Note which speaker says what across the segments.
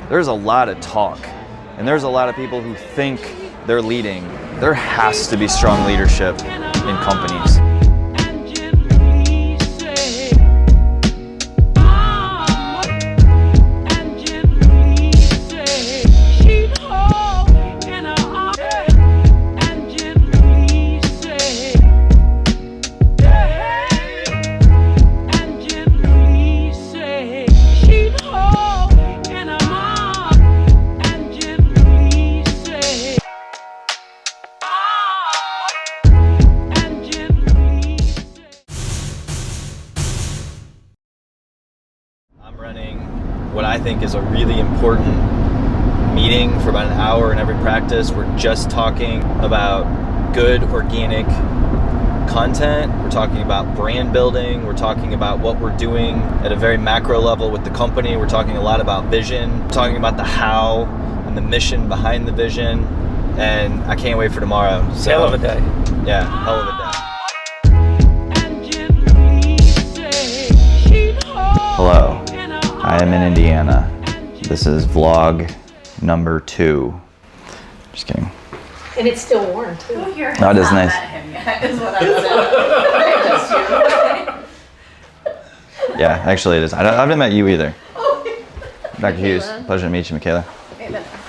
Speaker 1: there's a lot of talk, and there's a lot of people who think they're leading. There has to be strong leadership in companies. What I think is a really important meeting for about an hour in every practice. We're just talking about good organic content. We're talking about brand building. We're talking about what we're doing at a very macro level with the company. We're talking a lot about vision. We're talking about the how and the mission behind the vision. And I can't wait for tomorrow. So,
Speaker 2: hell of a day.
Speaker 1: Yeah, hell of a day. Hello. I am in Indiana. This is vlog number 2. Just kidding.
Speaker 3: And it's still warm too.
Speaker 1: No, it is nice.
Speaker 3: Him yet, is what I said.
Speaker 1: Yeah, actually it is. I haven't met you either. Dr. Hughes, pleasure to meet you, Michaela.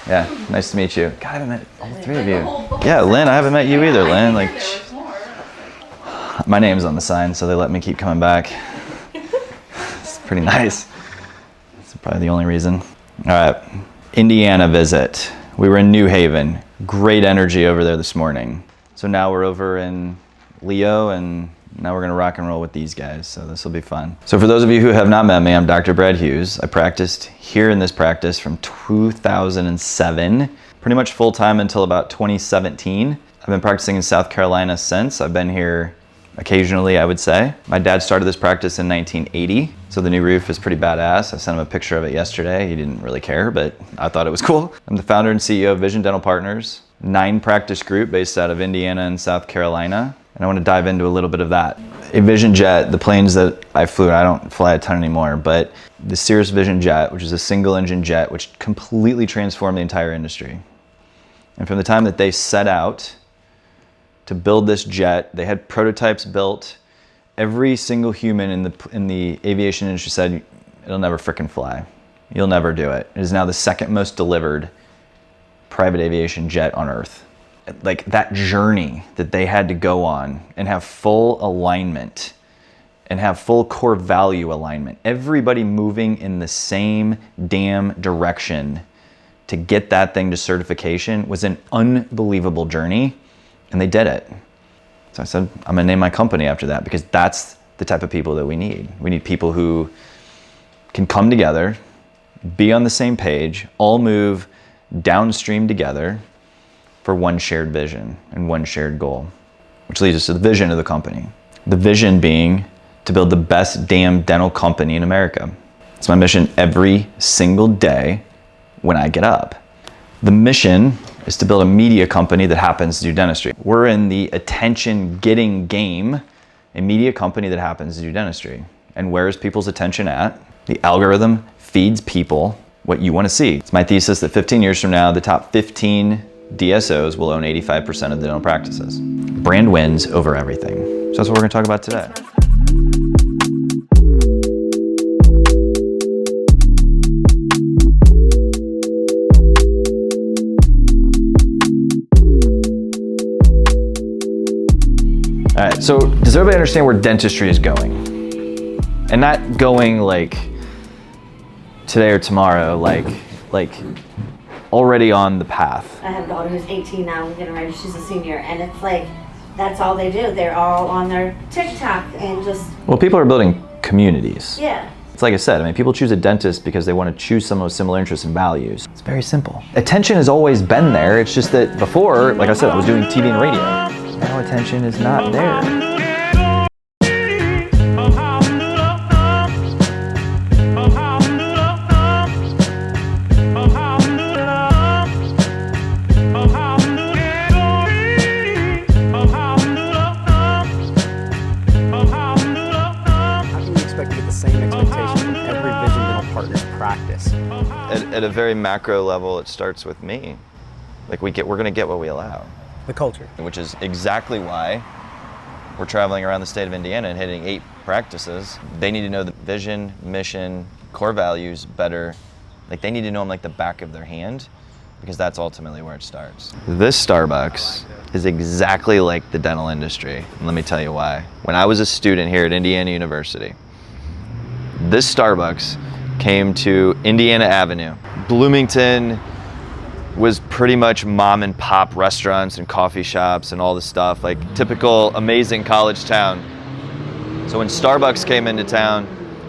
Speaker 1: Yeah, nice to meet you. God, I haven't met all 3 of you. Yeah, Lynn, I haven't met you either, Lynn. Like, my name's on the sign, so they let me keep coming back. It's pretty nice. Probably the only reason. All right, Indiana visit. We were in New Haven. Great energy over there this morning. So now we're over in Leo, and now we're gonna rock and roll with these guys. So this will be fun. So for those of you who have not met me, I'm Dr. Brad Hughes. I practiced here in this practice from 2007, pretty much full time until about 2017. I've been practicing in South Carolina since. I've been here occasionally, I would say. My dad started this practice in 1980, so the new roof is pretty badass. I sent him a picture of it yesterday. He didn't really care, but I thought it was cool. I'm the founder and CEO of Vision Dental Partners, 9-practice group based out of Indiana and South Carolina, and I want to dive into a little bit of that. A Vision Jet, the planes that I flew, I don't fly a ton anymore, but the Cirrus Vision Jet, which is a single-engine jet, which completely transformed the entire industry. And from the time that they set out to build this jet, they had prototypes built. Every single human in the aviation industry said, it'll never frickin' fly. You'll never do it. It is now the second most delivered private aviation jet on Earth. Like that journey that they had to go on and have full alignment and have full core value alignment. Everybody moving in the same damn direction to get that thing to certification was an unbelievable journey. And they did it. So I said, I'm gonna name my company after that because that's the type of people that we need. We need people who can come together, be on the same page, all move downstream together for one shared vision and one shared goal, which leads us to the vision of the company. The vision being to build the best damn dental company in America. It's my mission every single day when I get up. The mission is to build a media company that happens to do dentistry. We're in the attention-getting game, a media company that happens to do dentistry. And where is people's attention at? The algorithm feeds people what you want to see. It's my thesis that 15 years from now, the top 15 DSOs will own 85% of the dental practices. Brand wins over everything. So that's what we're going to talk about today. All right, so does everybody understand where dentistry is going? And not going like today or tomorrow, like already on the path.
Speaker 4: I have a daughter who's 18 now, getting ready, she's a senior, and it's like, that's all they do. They're all on their TikTok and just...
Speaker 1: Well, people are building communities.
Speaker 4: Yeah.
Speaker 1: It's like I said, I mean, people choose a dentist because they want to choose someone with similar interests and values. It's very simple. Attention has always been there. It's just that before, like I said, I was doing TV and radio. Now attention is not there. at a very macro level, it starts with me. Like we're gonna get what we allow.
Speaker 2: The culture.
Speaker 1: Which is exactly why we're traveling around the state of Indiana and hitting 8 practices. They need to know the vision, mission, core values better. Like they need to know them like the back of their hand, because that's ultimately where it starts. This Starbucks is exactly like the dental industry. And let me tell you why. When I was a student here at Indiana University, this Starbucks came to Indiana Avenue. Bloomington was pretty much mom and pop restaurants and coffee shops and all this stuff, like typical amazing college town. So when Starbucks came into town,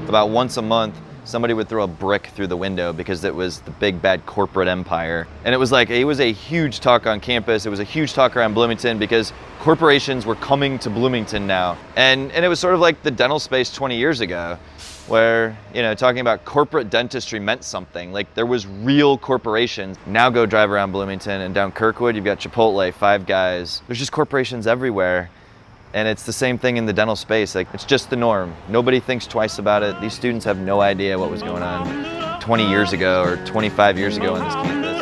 Speaker 1: about once a month, somebody would throw a brick through the window because it was the big bad corporate empire. And it was a huge talk on campus. It was a huge talk around Bloomington because corporations were coming to Bloomington now. And it was sort of like the dental space 20 years ago, where, talking about corporate dentistry meant something. Like there was real corporations. Now go drive around Bloomington and down Kirkwood, you've got Chipotle, Five Guys. There's just corporations everywhere. And it's the same thing in the dental space. Like it's just the norm. Nobody thinks twice about it. These students have no idea what was going on 20 years ago or 25 years ago on this campus.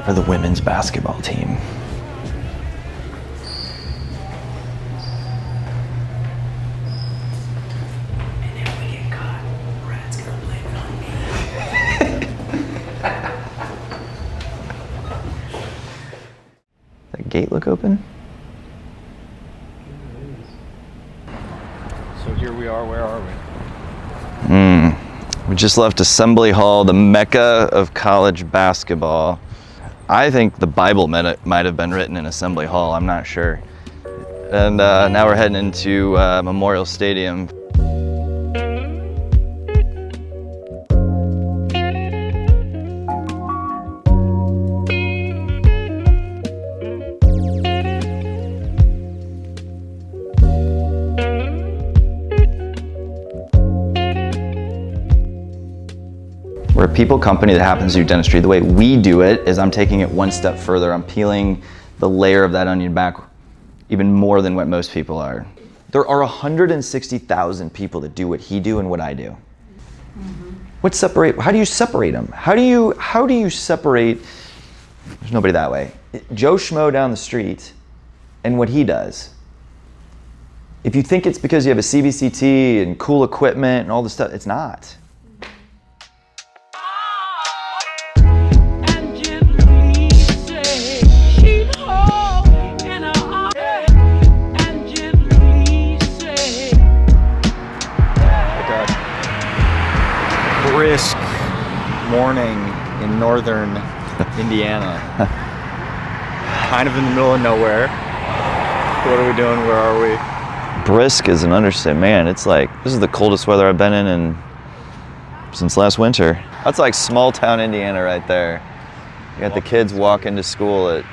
Speaker 1: For the women's basketball team.
Speaker 5: And if we get caught, Brad's gonna blame it on me.
Speaker 1: That gate look open?
Speaker 2: So here we are, where are we?
Speaker 1: We just left Assembly Hall, the mecca of college basketball. I think the Bible might have been written in Assembly Hall, I'm not sure. And now we're heading into Memorial Stadium. We're a people company that happens to do dentistry. The way we do it is I'm taking it one step further. I'm peeling the layer of that onion back even more than what most people are. There are 160,000 people that do what he do and what I do. How do you separate them? How do you separate, there's nobody that way, Joe Schmo down the street and what he does? If you think it's because you have a CBCT and cool equipment and all this stuff, it's not.
Speaker 2: Brisk morning in northern Indiana. Kind of in the middle of nowhere. What are we doing? Where are we?
Speaker 1: Brisk is an understatement. Man, it's like, this is the coldest weather I've been in since last winter. That's like small town Indiana right there. You got the kids walking to school at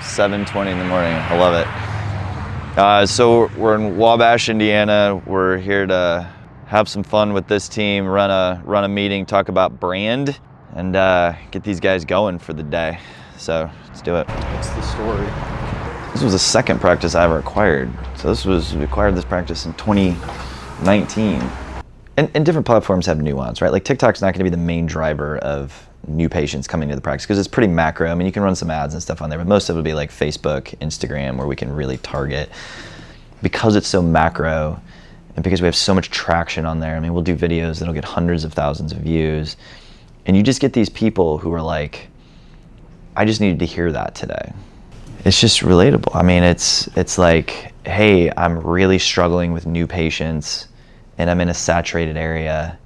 Speaker 1: 7:20 in the morning. I love it. So we're in Wabash, Indiana. We're here to have some fun with this team, run a meeting, talk about brand, and get these guys going for the day. So let's do it.
Speaker 2: What's the story?
Speaker 1: This was the second practice I ever acquired. So we acquired this practice in 2019. And different platforms have nuance, right? Like TikTok's not gonna be the main driver of new patients coming to the practice because it's pretty macro. I mean, you can run some ads and stuff on there, but most of it will be like Facebook, Instagram, where we can really target. Because it's so macro, and because we have so much traction on there, I mean, we'll do videos that'll get hundreds of thousands of views. And you just get these people who are like, I just needed to hear that today. It's just relatable. I mean, it's like, hey, I'm really struggling with new patients and I'm in a saturated area.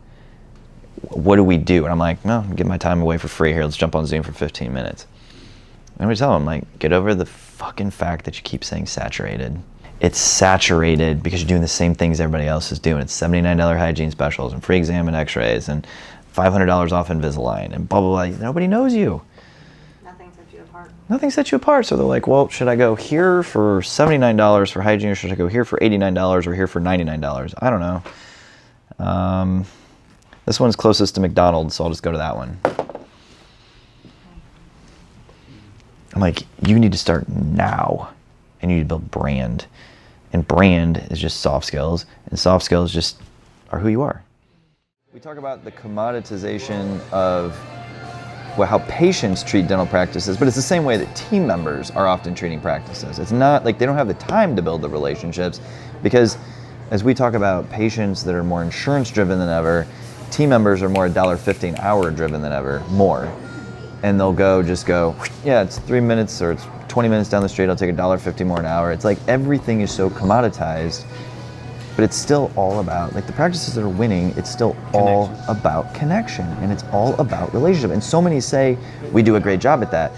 Speaker 1: what do we do? And I'm like, no, I'm giving my time away for free here. Let's jump on Zoom for 15 minutes. And we tell them, like, get over the fucking fact that you keep saying saturated. It's saturated because you're doing the same things everybody else is doing. It's $79 hygiene specials and free exam and x-rays and $500 off Invisalign and blah, blah, blah. Nobody knows you.
Speaker 4: Nothing sets you apart.
Speaker 1: Nothing sets you apart. So they're like, well, should I go here for $79 for hygiene, or should I go here for $89 or here for $99? I don't know. This one's closest to McDonald's, so I'll just go to that one. I'm like, you need to start now, and you need to build brand. And brand is just soft skills, and soft skills just are who you are. We talk about the commoditization of how patients treat dental practices, but it's the same way that team members are often treating practices. It's not like they don't have the time to build the relationships, because as we talk about patients that are more insurance driven than ever, team members are more $1.50 an hour driven than ever, more. And they'll just go, yeah, it's 3 minutes or it's 20 minutes down the street, I'll take $1.50 more an hour. It's like everything is so commoditized, but it's still all about, like the practices that are winning, it's still all about connection, and it's all about relationship. And so many say, we do a great job at that.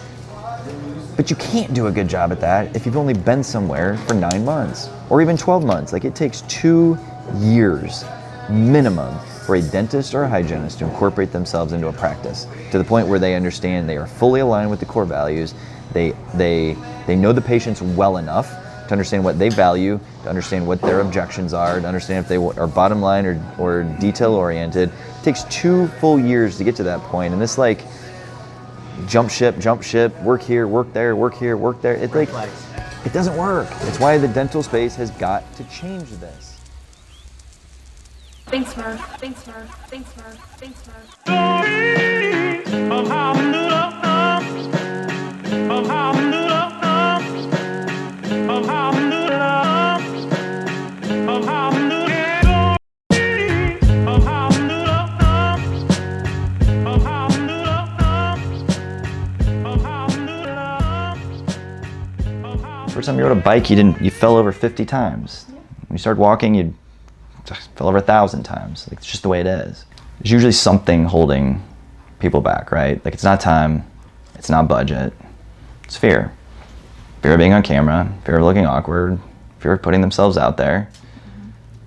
Speaker 1: But you can't do a good job at that if you've only been somewhere for 9 months or even 12 months. Like it takes 2 years minimum for a dentist or a hygienist to incorporate themselves into a practice to the point where they understand they are fully aligned with the core values. They know the patients well enough to understand what they value, to understand what their objections are, to understand if they are bottom line or detail oriented. It takes 2 full years to get to that point. And this like jump ship, work here, work there, work here, work there. It like, it doesn't work. It's why the dental space has got to change this.
Speaker 3: Thanks, Murph. Thanks, Murph. Thanks, Murph. Thanks, Murph.
Speaker 1: First time you rode a bike, you fell over 50 times. When you started walking, you fell over 1,000 times. Like, it's just the way it is. There's usually something holding people back, right? Like, it's not time, it's not budget, it's fear. Fear of being on camera, fear of looking awkward, fear of putting themselves out there.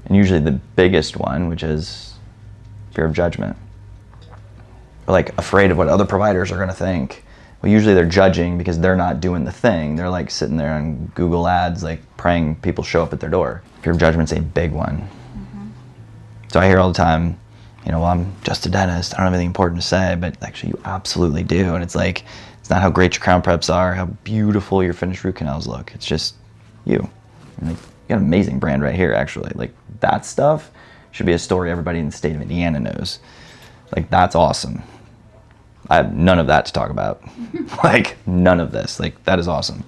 Speaker 1: And usually the biggest one, which is fear of judgment. Or like afraid of what other providers are gonna think. Well, usually they're judging because they're not doing the thing. They're like sitting there on Google Ads, like praying people show up at their door. Fear of judgment's a big one. So I hear all the time, well, I'm just a dentist, I don't have anything important to say, but actually you absolutely do. And it's like, it's not how great your crown preps are, how beautiful your finished root canals look. It's just you. And like, you got an amazing brand right here, actually. Like, that stuff should be a story everybody in the state of Indiana knows. Like, that's awesome. I have none of that to talk about. Like, none of this. Like, that is awesome.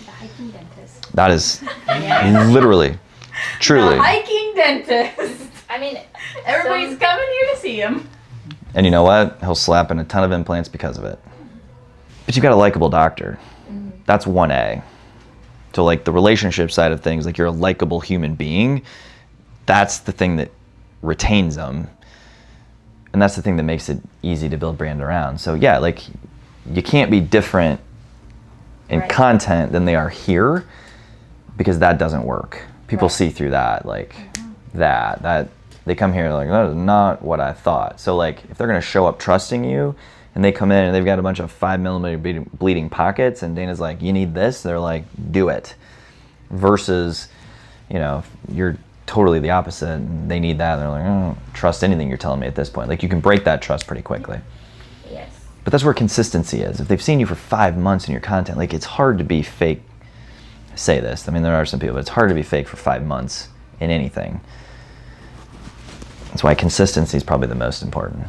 Speaker 3: The hiking dentist.
Speaker 1: That is literally, truly.
Speaker 3: The hiking dentist. I mean, everybody's coming here to see him.
Speaker 1: And you know what? He'll slap in a ton of implants because of it. But you've got a likable doctor. That's 1A. So like the relationship side of things, like you're a likable human being, that's the thing that retains them. And that's the thing that makes it easy to build brand around. So yeah, like you can't be different in content than they are here, because that doesn't work. People see through that, like that they come here like, that is not what I thought. So like if they're gonna show up trusting you and they come in and they've got a bunch of 5mm bleeding pockets and Dana's like, you need this, they're like, do it. Versus, you're totally the opposite and they need that and they're like, I don't trust anything you're telling me at this point. Like you can break that trust pretty quickly.
Speaker 3: Yes.
Speaker 1: But that's where consistency is. If they've seen you for 5 months in your content, like it's hard to be fake. I say this, I mean there are some people, but it's hard to be fake for 5 months in anything. That's why consistency is probably the most important.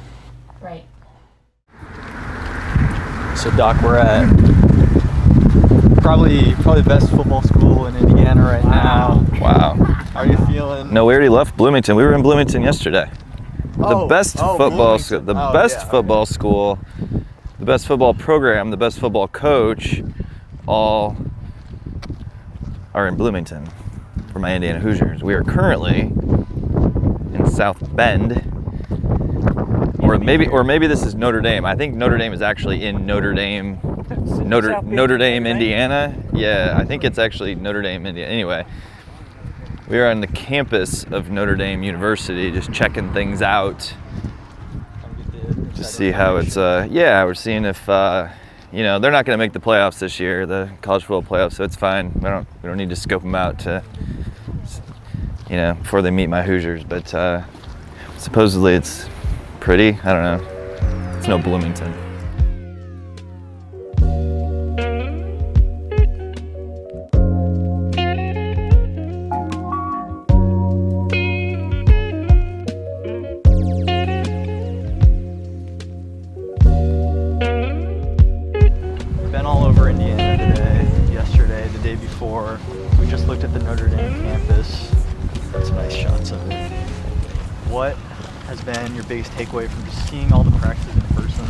Speaker 3: Right.
Speaker 2: So Doc, we're at probably the best football school in Indiana right now.
Speaker 1: Wow.
Speaker 2: How are you feeling?
Speaker 1: No, we already left Bloomington. We were in Bloomington yesterday. The best football school, football school, the best football program, the best football coach, all are in Bloomington for my Indiana Hoosiers. We are currently in South Bend, Or maybe this is Notre Dame. I think Notre Dame is actually in Notre Dame, Indiana. Yeah, I think it's actually Notre Dame, Indiana. Anyway, we are on the campus of Notre Dame University, just checking things out. Just see how it's. We're seeing if they're not going to make the playoffs this year, the college football playoffs. So it's fine. We don't need to scope them out to, before they meet my Hoosiers. But supposedly it's pretty. I don't know. It's no Bloomington.
Speaker 2: Been all over Indiana today, yesterday, the day before. We just looked at the Notre Dame campus. Got some nice shots of it. What has been your biggest takeaway from just seeing all the practices in person?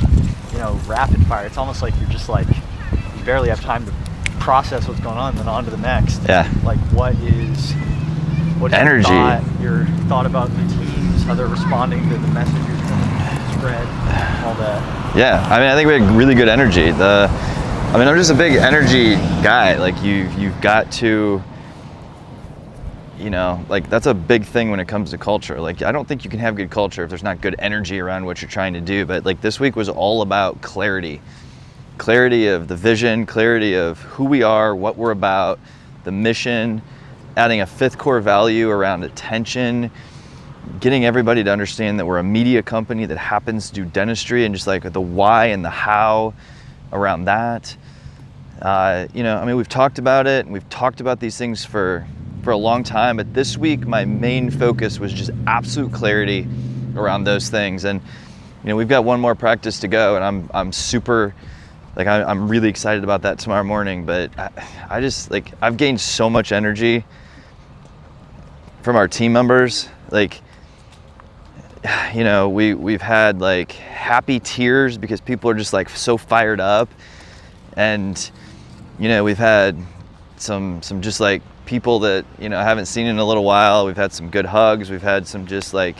Speaker 2: Rapid fire. It's almost like you're just like, you barely have time to process what's going on and then on to the next.
Speaker 1: Yeah.
Speaker 2: Like what is
Speaker 1: energy.
Speaker 2: Your thought about the teams, how they're responding to the message you're trying to spread, all that.
Speaker 1: Yeah, I think we had really good energy. I'm just a big energy guy. Like you've got to, that's a big thing when it comes to culture. Like I don't think you can have good culture if there's not good energy around what you're trying to do. But like this week was all about clarity of the vision, clarity of who we are, what we're about, the mission, adding a fifth core value around attention, getting everybody to understand that we're a media company that happens to do dentistry, and just like the why and the how around that. We've talked about it, and we've talked about these things for a long time, but this week my main focus was just absolute clarity around those things. And we've got one more practice to go, and I'm super, I'm really excited about that tomorrow morning. But I just I've gained so much energy from our team members. We've had happy tears because people are just so fired up, and we've had some just people that I haven't seen in a little while. We've had some good hugs. We've had some we've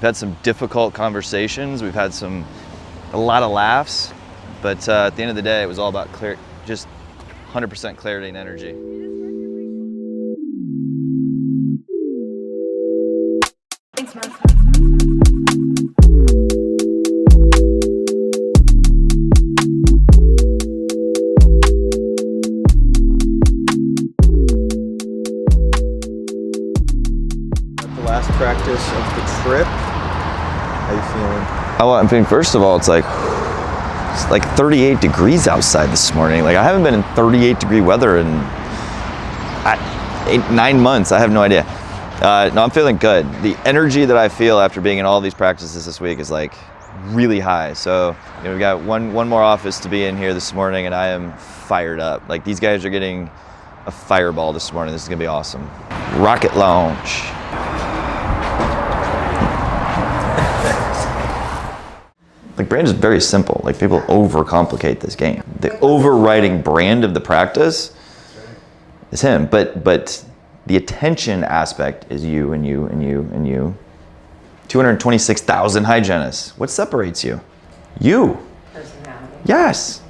Speaker 1: had some difficult conversations. We've had a lot of laughs. But at the end of the day, it was all about just 100% clarity and energy.
Speaker 3: Thanks, Mom.
Speaker 2: Last practice of the trip. How you feeling?
Speaker 1: I'm feeling, first of all, it's 38 degrees outside this morning. I haven't been in 38 degree weather in 9 months. I have no idea. No, I'm feeling good. The energy that I feel after being in all these practices this week is really high. So we've got one more office to be in here this morning, and I am fired up. These guys are getting a fireball this morning. This is gonna be awesome. Rocket launch. Brand is very simple. People overcomplicate this game. The overriding brand of the practice is him, but the attention aspect is you and you and you and you. 226,000 hygienists. What separates you? You.
Speaker 3: Personality.
Speaker 1: Yes.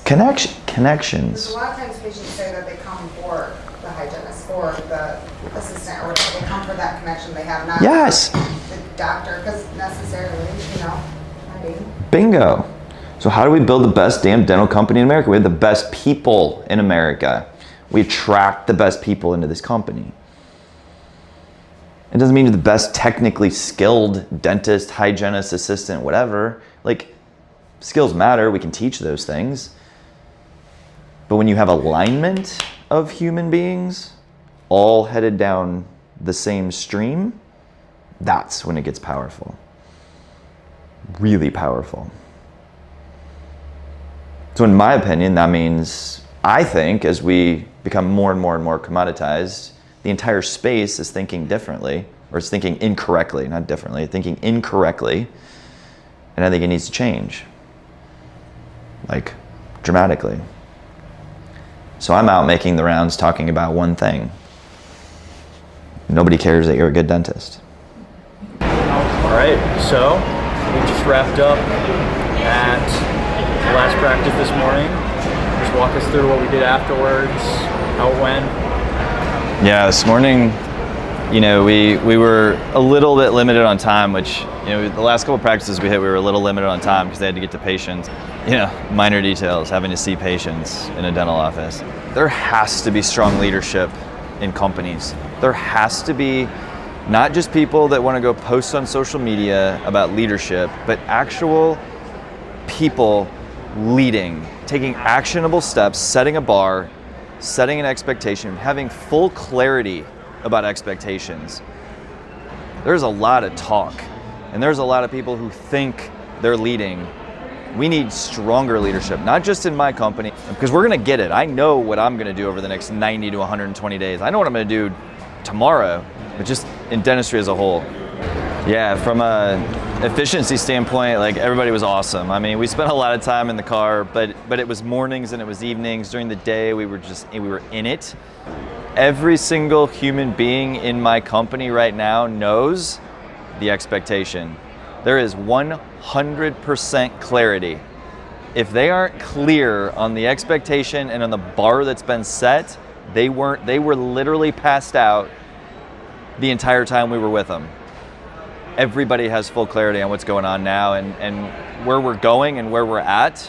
Speaker 3: Connections.
Speaker 1: Connections.
Speaker 6: A lot of times patients say that they come for the hygienist or the assistant or whatever. They come for that connection they have, not
Speaker 1: Yes.
Speaker 6: the doctor, because necessarily, I mean.
Speaker 1: Bingo. So how do we build the best damn dental company in America? We have the best people in America. We attract the best people into this company. It doesn't mean you're the best technically skilled dentist, hygienist, assistant, whatever. Skills matter. We can teach those things. But when you have alignment of human beings, all headed down the same stream, that's when it gets powerful. Really powerful. So in my opinion, that means, I think, as we become more and more and more commoditized, the entire space is thinking differently, or it's thinking incorrectly, not differently, thinking incorrectly, and I think it needs to change. Dramatically. So I'm out making the rounds talking about one thing. Nobody cares that you're a good dentist.
Speaker 2: How was All right, so we just wrapped up at the last practice this morning. Just walk us through what we did afterwards, how it went.
Speaker 1: Yeah, this morning, you know, we were a little bit limited on time, which, you know, the last couple of practices we were a little limited on time because they had to get to patients. You know, minor details, having to see patients in a dental office. There has to be strong leadership in companies. There has to be not just people that want to go post on social media about leadership, but actual people leading, taking actionable steps, setting a bar, setting an expectation, having full clarity about expectations. There's a lot of talk, and there's a lot of people who think they're leading. We need stronger leadership, not just in my company, because we're gonna get it. I know what I'm gonna do over the next 90 to 120 days. I know what I'm gonna do tomorrow, but just in dentistry as a whole. Yeah, from a efficiency standpoint, like, everybody was awesome. I mean, we spent a lot of time in the car, but it was mornings and it was evenings. During the day, we were in it. Every single human being in my company right now knows the expectation. There is 100% clarity. If they aren't clear on the expectation and on the bar that's been set, they were literally passed out the entire time we were with them. Everybody has full clarity on what's going on now and where we're going and where we're at,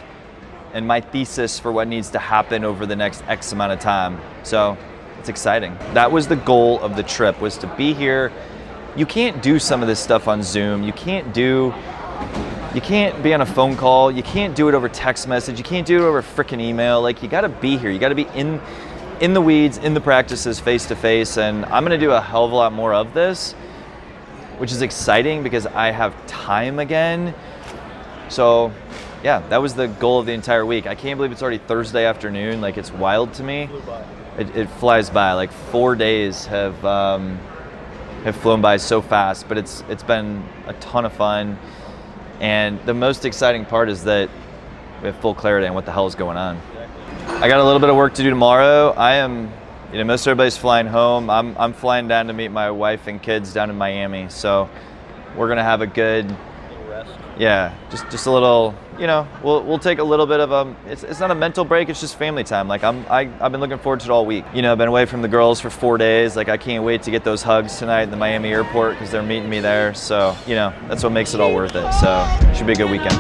Speaker 1: and my thesis for what needs to happen over the next X amount of time. So it's exciting. That was the goal of the trip, was to be here. You can't do some of this stuff on Zoom. You can't be on a phone call. You can't do it over text message. You can't do it over frickin' email. Like, you gotta be here. You gotta be in the weeds, in the practices, face to face. And I'm gonna do a hell of a lot more of this, which is exciting because I have time again. So yeah, that was the goal of the entire week. I can't believe it's already Thursday afternoon. Like, it's wild to me. It flies by. Like, 4 days have flown by so fast, but it's been a ton of fun. And the most exciting part is that we have full clarity on what the hell is going on. I got a little bit of work to do tomorrow. Most everybody's flying home. I'm flying down to meet my wife and kids down in Miami. So we're gonna have a good rest. Yeah, just a little. You know, we'll take a little bit of it's not a mental break. It's just family time. Like, I've been looking forward to it all week. You know, I've been away from the girls for 4 days. Like, I can't wait to get those hugs tonight at the Miami airport because they're meeting me there. So, you know, that's what makes it all worth it. So it should be a good weekend.